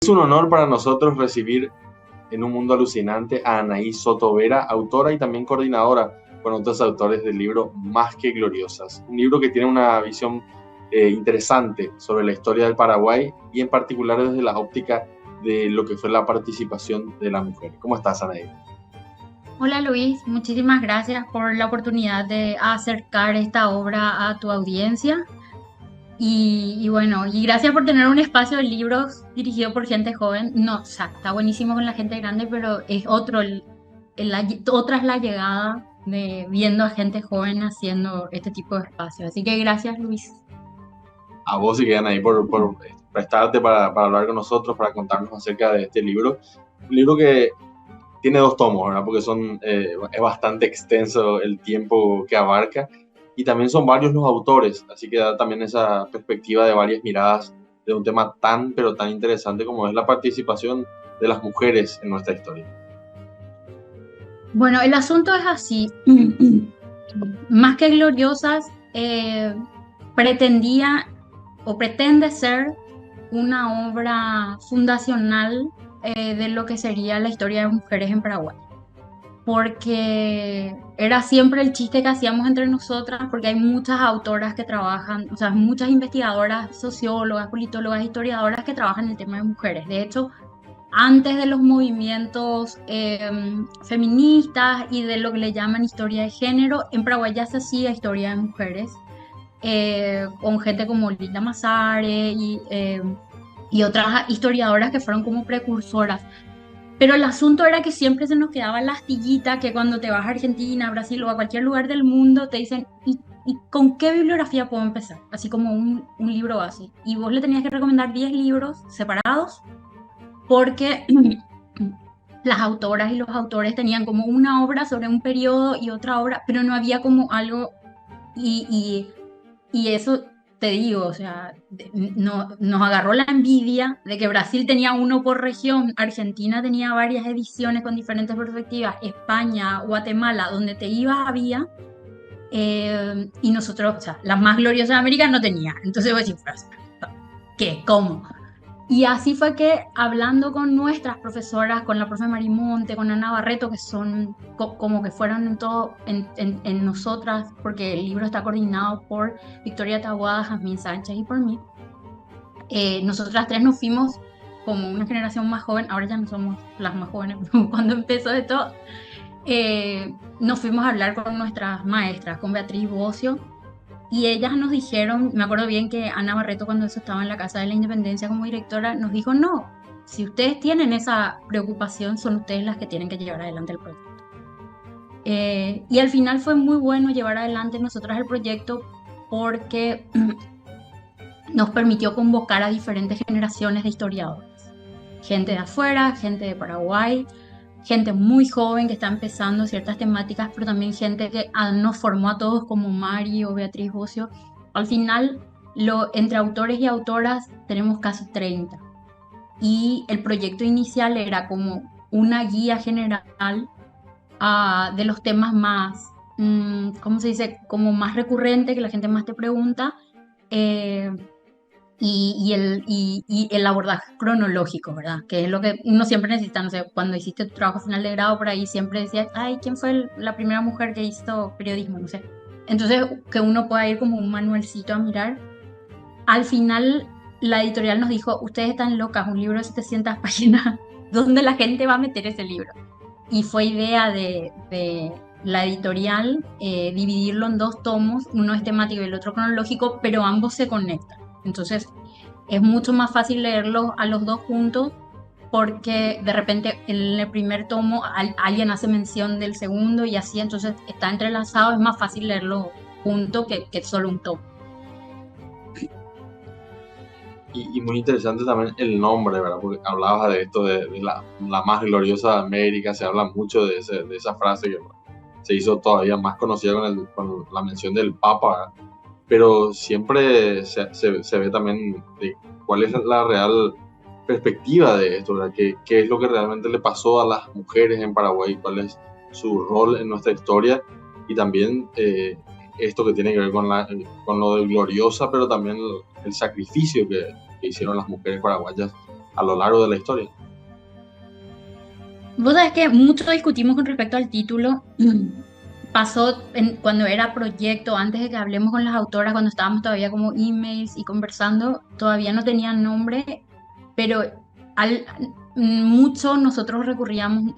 Es un honor para nosotros recibir en Un Mundo Alucinante a Anaí Soto Vera, autora y también coordinadora con otros autores del libro Más que Gloriosas. Un libro que tiene una visión interesante sobre la historia del Paraguay y en particular desde la óptica de lo que fue la participación de la mujer. ¿Cómo estás, Anaí? Hola Luis, muchísimas gracias por la oportunidad de acercar esta obra a tu audiencia y bueno, y gracias por tener un espacio de libros dirigido por gente joven. No, o sea, está buenísimo con la gente grande, pero es otra es la llegada de viendo a gente joven haciendo este tipo de espacios. Así que gracias Luis. A vos y que Anaí por prestarte para hablar con nosotros, para contarnos acerca de este libro. Un libro que tiene 2 tomos, ¿verdad? Porque es bastante extenso el tiempo que abarca y también son varios los autores, así que da también esa perspectiva de varias miradas de un tema tan, pero tan interesante como es la participación de las mujeres en nuestra historia. Bueno, el asunto es así. Más que gloriosas, pretendía o pretende ser una obra fundacional de lo que sería la historia de mujeres en Paraguay. Porque era siempre el chiste que hacíamos entre nosotras, porque hay muchas autoras que trabajan, o sea, muchas investigadoras, sociólogas, politólogas, historiadoras que trabajan en el tema de mujeres. De hecho, antes de los movimientos feministas y de lo que le llaman historia de género, en Paraguay ya se hacía historia de mujeres, con gente como Linda Mazare y otras historiadoras que fueron como precursoras. Pero el asunto era que siempre se nos quedaba la astillita que cuando te vas a Argentina, Brasil o a cualquier lugar del mundo te dicen, ¿y con qué bibliografía puedo empezar? Así como un libro base. Y vos le tenías que recomendar 10 libros separados porque las autoras y los autores tenían como una obra sobre un periodo y otra obra, pero no había como algo y, y eso te digo, o sea, no, nos agarró la envidia de que Brasil tenía uno por región, Argentina tenía varias ediciones con diferentes perspectivas, España, Guatemala, donde te ibas había, y nosotros, o sea, las más gloriosas de América no tenía. Entonces vos decís, ¿qué? ¿Cómo? Y así fue que hablando con nuestras profesoras, con la profe Marimonte, con Ana Barreto, que son como que fueron en todo en nosotras, porque el libro está coordinado por Victoria Taboada, Jazmín Sánchez y por mí. Nosotras tres nos fuimos como una generación más joven, ahora ya no somos las más jóvenes, pero cuando empezó esto, nos fuimos a hablar con nuestras maestras, con Beatriz Bocio, y ellas nos dijeron, me acuerdo bien que Ana Barreto cuando eso estaba en la Casa de la Independencia como directora, nos dijo, no, si ustedes tienen esa preocupación, son ustedes las que tienen que llevar adelante el proyecto. Y al final fue muy bueno llevar adelante nosotras el proyecto porque nos permitió convocar a diferentes generaciones de historiadores. Gente de afuera, gente de Paraguay, gente muy joven que está empezando ciertas temáticas, pero también gente que nos formó a todos como Mari o Beatriz Bocio. Al final, entre autores y autoras tenemos casi 30. Y el proyecto inicial era como una guía general de los temas más, ¿cómo se dice? Como más recurrente, que la gente más te pregunta. eh, y el abordaje cronológico, ¿verdad? Que es lo que uno siempre necesita, no sé, cuando hiciste tu trabajo final de grado por ahí siempre decías, ay, ¿quién fue la primera mujer que hizo periodismo? No sé. Entonces, que uno pueda ir como un manualcito a mirar. Al final, la editorial nos dijo, ustedes están locas, un libro de 700 páginas, ¿dónde la gente va a meter ese libro? Y fue idea de la editorial dividirlo en 2 tomos, uno es temático y el otro cronológico, pero ambos se conectan. Entonces es mucho más fácil leerlos a los dos juntos porque de repente en el primer tomo alguien hace mención del segundo y así, entonces está entrelazado, es más fácil leerlo junto que solo un tomo. Y muy interesante también el nombre, ¿verdad? Porque hablabas de esto, de la más gloriosa de América, se habla mucho de esa frase que se hizo todavía más conocida con la mención del Papa, ¿verdad? Pero siempre se ve también de cuál es la real perspectiva de esto, ¿verdad? ¿Qué es lo que realmente le pasó a las mujeres en Paraguay? ¿Cuál es su rol en nuestra historia? Y también esto que tiene que ver con lo de gloriosa, pero también el sacrificio que hicieron las mujeres paraguayas a lo largo de la historia. Vos sabés que mucho discutimos con respecto al título. Pasó cuando era proyecto, antes de que hablemos con las autoras, cuando estábamos todavía como emails y conversando, todavía no tenían nombre, pero al, mucho nosotras recurríamos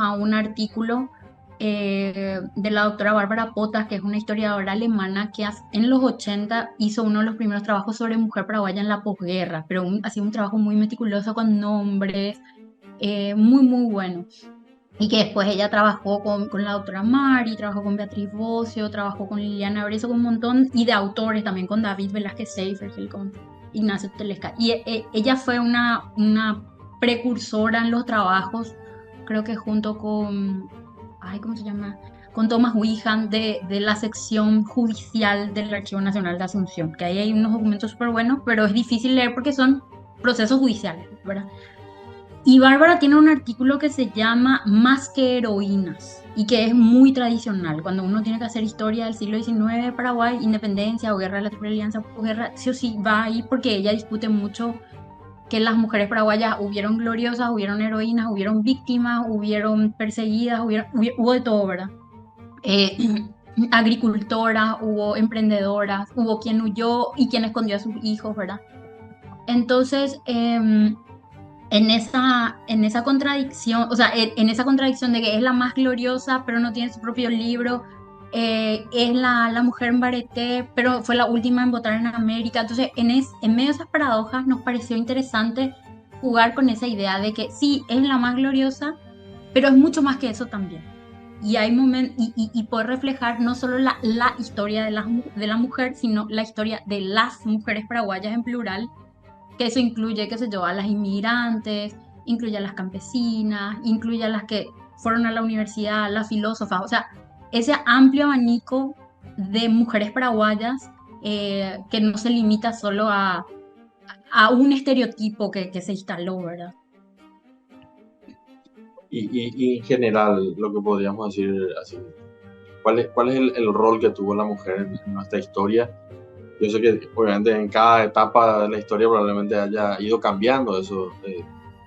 a un artículo de la doctora Bárbara Potas, que es una historiadora alemana que en los 80 hizo uno de los primeros trabajos sobre mujer paraguaya en la posguerra, pero hacía un trabajo muy meticuloso con nombres, muy, muy bueno. Y que después ella trabajó con la doctora Mari, trabajó con Beatriz Bocio, trabajó con Liliana Brezo, con un montón, y de autores también, con David Velázquez Seifergel, con Ignacio Telesca. Y ella fue una precursora en los trabajos, creo que junto con, ay, ¿cómo se llama? Con Thomas Wihan de la sección judicial del Archivo Nacional de Asunción, que ahí hay unos documentos súper buenos, pero es difícil leer porque son procesos judiciales, ¿verdad? Y Bárbara tiene un artículo que se llama Más que heroínas y que es muy tradicional. Cuando uno tiene que hacer historia del siglo XIX de Paraguay, independencia o guerra de la Triple Alianza o guerra, sí o sí va ahí porque ella discute mucho que las mujeres paraguayas hubieron gloriosas, hubieron heroínas, hubieron víctimas, hubieron perseguidas, hubo de todo, ¿verdad? Eh, agricultoras, hubo emprendedoras, hubo quien huyó y quien escondió a sus hijos, ¿verdad? Entonces, en esa contradicción, o sea, en esa contradicción de que es la más gloriosa, pero no tiene su propio libro, es la mujer en Bareté, pero fue la última en votar en América. Entonces, en medio de esas paradojas, nos pareció interesante jugar con esa idea de que sí, es la más gloriosa, pero es mucho más que eso también. Y hay momentos, y poder reflejar no solo la historia de la mujer, sino la historia de las mujeres paraguayas en plural, que eso incluye, qué sé yo, a las inmigrantes, incluye a las campesinas, incluye a las que fueron a la universidad, las filósofas, o sea, ese amplio abanico de mujeres paraguayas que no se limita solo a un estereotipo que se instaló, ¿verdad? Y en general, lo que podríamos decir así, ¿cuál es el rol que tuvo la mujer en nuestra historia? Yo sé que obviamente en cada etapa de la historia probablemente haya ido cambiando eso,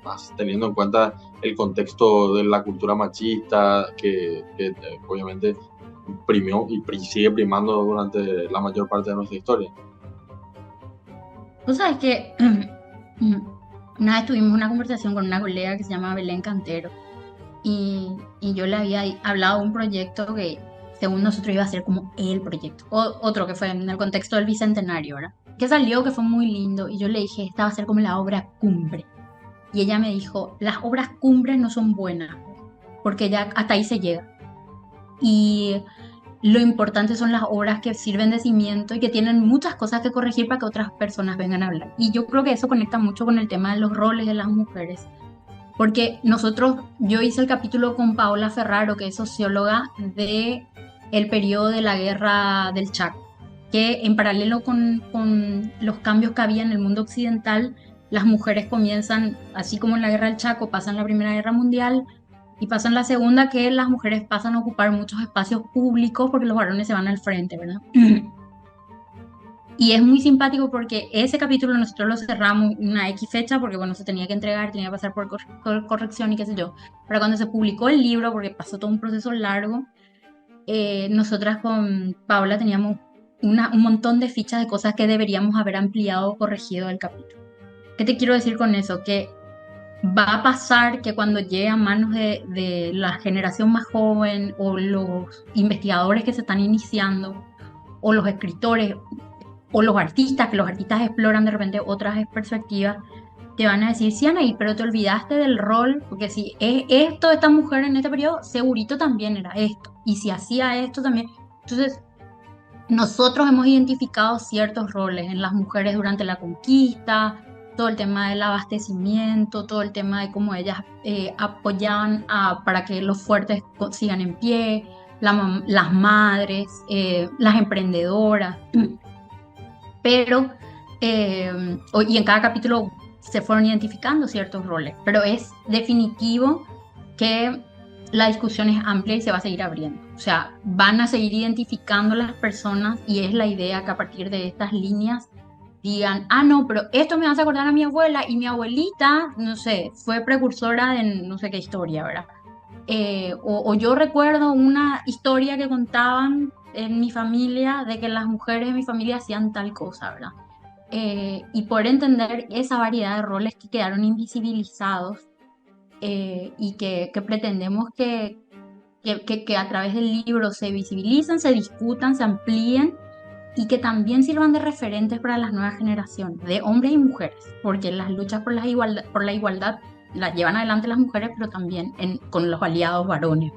más teniendo en cuenta el contexto de la cultura machista que obviamente primió y sigue primando durante la mayor parte de nuestra historia. Tú sabes que una vez tuvimos una conversación con una colega que se llama Belén Cantero y yo le había hablado de un proyecto que según nosotros iba a ser como el proyecto, otro que fue en el contexto del Bicentenario, ¿verdad? Que salió, que fue muy lindo y yo le dije, esta va a ser como la obra cumbre. Y ella me dijo, las obras cumbres no son buenas, porque ya hasta ahí se llega. Y lo importante son las obras que sirven de cimiento y que tienen muchas cosas que corregir para que otras personas vengan a hablar. Y yo creo que eso conecta mucho con el tema de los roles de las mujeres. Porque yo hice el capítulo con Paola Ferraro, que es socióloga de el periodo de la guerra del Chaco, que en paralelo con los cambios que había en el mundo occidental, las mujeres comienzan, así como en la guerra del Chaco, pasan la Primera Guerra Mundial y pasan la Segunda, que las mujeres pasan a ocupar muchos espacios públicos porque los varones se van al frente, ¿verdad? Y es muy simpático porque ese capítulo nosotros lo cerramos una X fecha porque, bueno, se tenía que entregar, tenía que pasar por corrección y qué sé yo. Pero cuando se publicó el libro, porque pasó todo un proceso largo, nosotras con Paula teníamos un montón de fichas de cosas que deberíamos haber ampliado o corregido del capítulo. ¿Qué te quiero decir con eso? Que va a pasar que cuando llegue a manos de la generación más joven o los investigadores que se están iniciando o los escritores o los artistas, que los artistas exploran de repente otras perspectivas, te van a decir, sí, Anaí, pero te olvidaste del rol, porque si es esto, esta mujer en este periodo, segurito también era esto, y si hacía esto también. Entonces, nosotros hemos identificado ciertos roles en las mujeres durante la conquista, todo el tema del abastecimiento, todo el tema de cómo ellas apoyaban para que los fuertes sigan en pie, las madres, las emprendedoras. Pero, y en cada capítulo se fueron identificando ciertos roles, pero es definitivo que la discusión es amplia y se va a seguir abriendo. O sea, van a seguir identificando las personas y es la idea que a partir de estas líneas digan, ah, no, pero esto me hace acordar a mi abuela y mi abuelita, no sé, fue precursora de no sé qué historia, ¿verdad? O yo recuerdo una historia que contaban en mi familia de que las mujeres de mi familia hacían tal cosa, ¿verdad? Y poder entender esa variedad de roles que quedaron invisibilizados y que pretendemos que a través del libro se visibilicen, se discutan, se amplíen y que también sirvan de referentes para las nuevas generaciones, de hombres y mujeres, porque las luchas por la igualdad las llevan adelante las mujeres, pero también con los aliados varones.